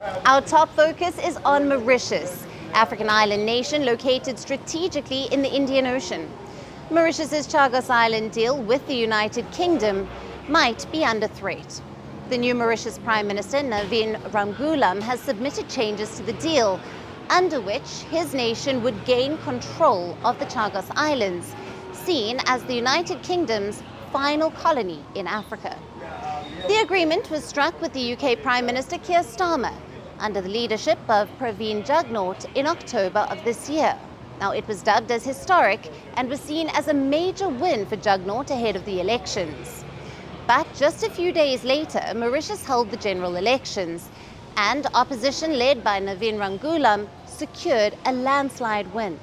Our top focus is on Mauritius, African island nation located strategically in the Indian Ocean. Mauritius's Chagos Island deal with the United Kingdom might be under threat. The new Mauritius Prime Minister, Navin Ramgoolam, has submitted changes to the deal, under which his nation would gain control of the Chagos Islands, seen as the United Kingdom's final colony in Africa. The agreement was struck with the UK Prime Minister Kier Starmer under the leadership of Pravind Jugnauth in October of this year. Now, it was dubbed as historic and was seen as a major win for Jugnauth ahead of the elections. But just a few days later, Mauritius held the general elections, and opposition led by Navin Ramgoolam secured a landslide win.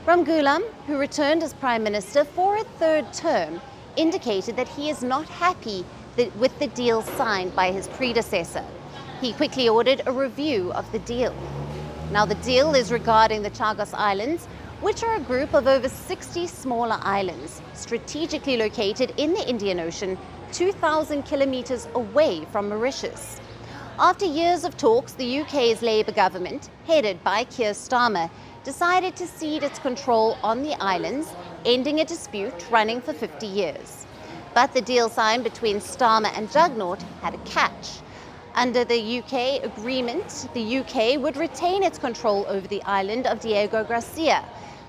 Ramgoolam, who returned as Prime Minister for a third term, indicated that he is not happy with the deal signed by his predecessor. He quickly ordered a review of the deal. Now, the deal is regarding the Chagos Islands, which are a group of over 60 smaller islands, strategically located in the Indian Ocean, 2,000 kilometers away from Mauritius. After years of talks, the UK's Labour government, headed by Kier Starmer, decided to cede its control on the islands, ending a dispute running for 50 years. But the deal signed between Starmer and Jugnauth had a catch. Under the UK agreement, the UK would retain its control over the island of Diego Gracia,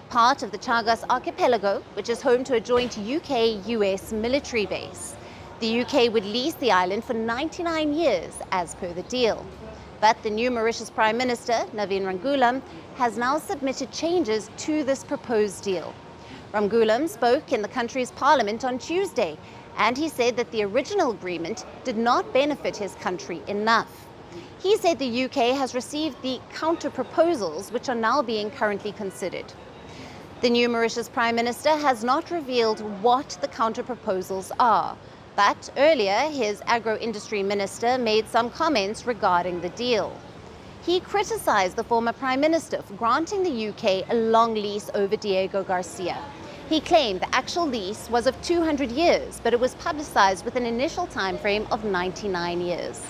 part of the Chagos archipelago, which is home to a joint UK-US military base. The UK would lease the island for 99 years, as per the deal. But the new Mauritius Prime Minister, Navin Ramgoolam, has now submitted changes to this proposed deal. Ramgoolam spoke in the country's parliament on Tuesday, and he said that the original agreement did not benefit his country enough. He said the UK has received the counter-proposals, which are now being currently considered. The new Mauritius Prime Minister has not revealed what the counter-proposals are, but earlier his agro-industry minister made some comments regarding the deal. He criticized the former Prime Minister for granting the UK a long lease over Diego Gracia. He claimed the actual lease was of 200 years, but it was publicized with an initial time frame of 99 years.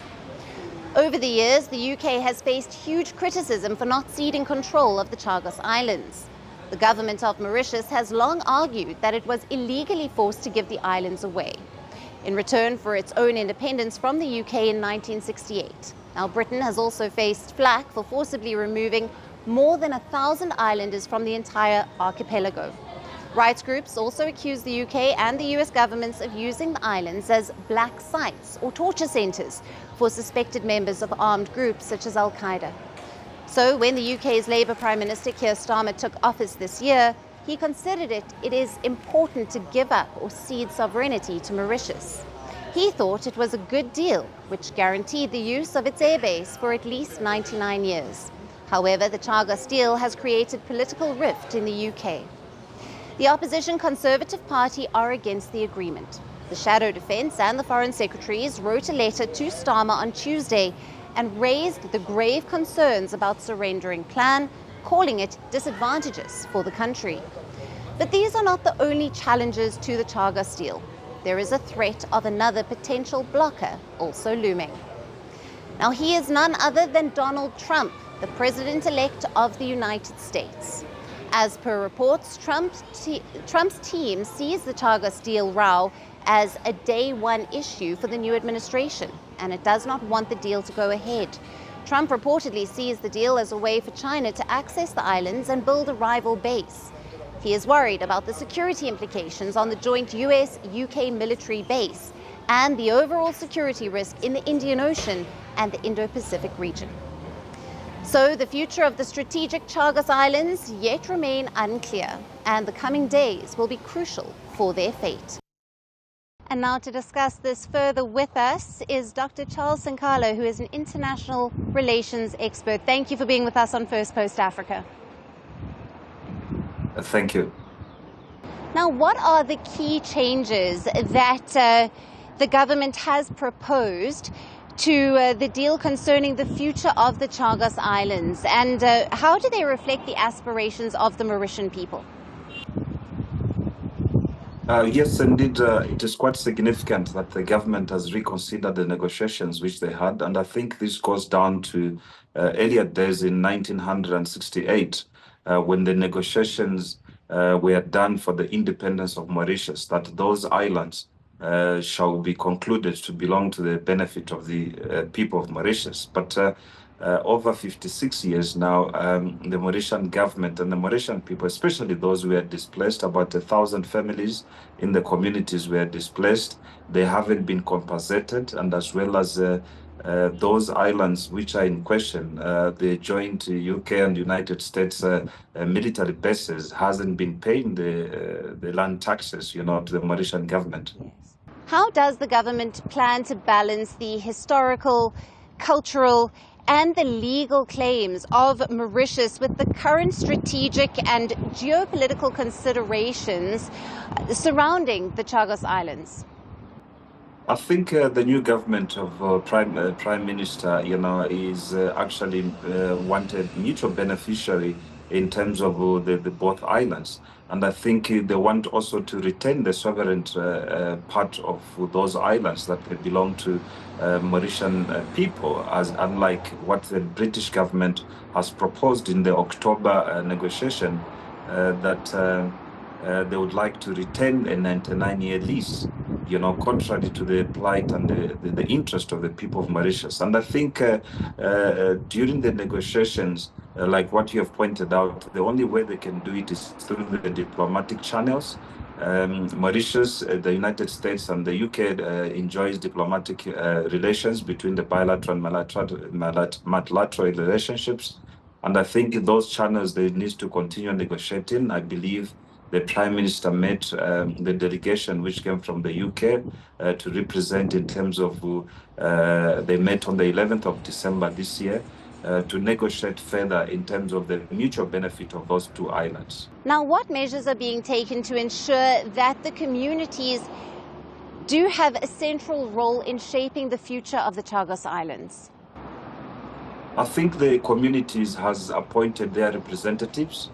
Over the years, the UK has faced huge criticism for not ceding control of the Chagos Islands. The government of Mauritius has long argued that it was illegally forced to give the islands away, in return for its own independence from the UK in 1968. Now, Britain has also faced flack for forcibly removing more than 1,000 islanders from the entire archipelago. Rights groups also accuse the UK and the US governments of using the islands as black sites or torture centers for suspected members of armed groups such as Al-Qaeda. So when the UK's Labour Prime Minister Kier Starmer took office this year, he considered it is important to give up or cede sovereignty to Mauritius. He thought it was a good deal, which guaranteed the use of its airbase for at least 99 years. However, the Chagos deal has created political rift in the UK. The opposition Conservative Party are against the agreement. The Shadow Defence and the Foreign Secretaries wrote a letter to Starmer on Tuesday and raised the grave concerns about surrendering plan, calling it disadvantageous for the country. But these are not the only challenges to the Chagos deal. There is a threat of another potential blocker also looming. Now, he is none other than Donald Trump, the president-elect of the United States. As per reports, Trump's team sees the Chagos deal row as a day one issue for the new administration, and it does not want the deal to go ahead. Trump reportedly sees the deal as a way for China to access the islands and build a rival base. He is worried about the security implications on the joint US-UK military base and the overall security risk in the Indian Ocean and the Indo-Pacific region. So the future of the strategic Chagos Islands yet remain unclear, and the coming days will be crucial for their fate. And now to discuss this further with us is Dr. Charles Sinkalo, who is an international relations expert. Thank you for being with us on Firstpost Africa. Thank you. Now, what are the key changes that the government has proposed to the deal concerning the future of the Chagos Islands, and how do they reflect the aspirations of the Mauritian people? Yes, indeed, it is quite significant that the government has reconsidered the negotiations which they had, and I think this goes down to earlier days in 1968, when the negotiations were done for the independence of Mauritius, that those islands shall be concluded to belong to the benefit of the people of Mauritius. But over 56 years now, the Mauritian government and the Mauritian people, especially those who were displaced, about 1,000 families in the communities were displaced. They haven't been compensated, and as well as those islands which are in question, the joint UK and United States military bases hasn't been paying the land taxes, to the Mauritian government. Yes. How does the government plan to balance the historical, cultural, and the legal claims of Mauritius with the current strategic and geopolitical considerations surrounding the Chagos Islands? I think the new government of Prime Minister, is actually wanted mutual beneficiary in terms of the both islands, and I think they want also to retain the sovereign part of those islands that they belong to Mauritian people, as unlike what the British government has proposed in the October negotiation that. They would like to retain a 99-year lease, contrary to the plight and the interest of the people of Mauritius. And I think during the negotiations, like what you have pointed out, the only way they can do it is through the diplomatic channels. Mauritius, the United States, and the UK enjoys diplomatic relations between the bilateral and multilateral relationships. And I think those channels, they need to continue negotiating. I believe the Prime Minister met the delegation which came from the UK to represent in terms of, they met on the 11th of December this year to negotiate further in terms of the mutual benefit of those two islands. Now, what measures are being taken to ensure that the communities do have a central role in shaping the future of the Chagos Islands? I think the communities has appointed their representatives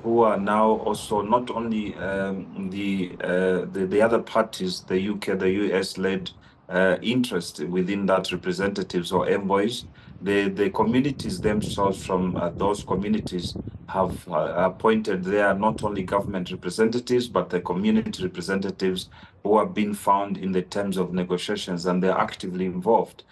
who are now also not only the other parties, the UK, the US-led interest within that representatives or envoys. The communities themselves from those communities have appointed their not only government representatives, but the community representatives who have been found in the terms of negotiations, and they're actively involved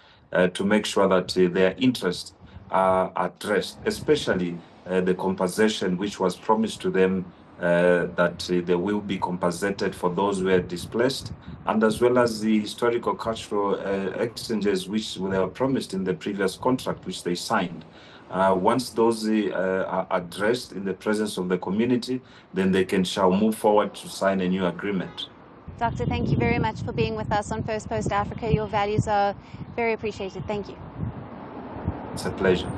to make sure that their interests are addressed, especially the compensation which was promised to them, that they will be compensated for those who are displaced, and as well as the historical cultural exchanges which they were promised in the previous contract which they signed. Once those are addressed in the presence of the community, then they shall move forward to sign a new agreement. Doctor, thank you very much for being with us on Firstpost Africa. Your values are very appreciated. Thank you. It's a pleasure.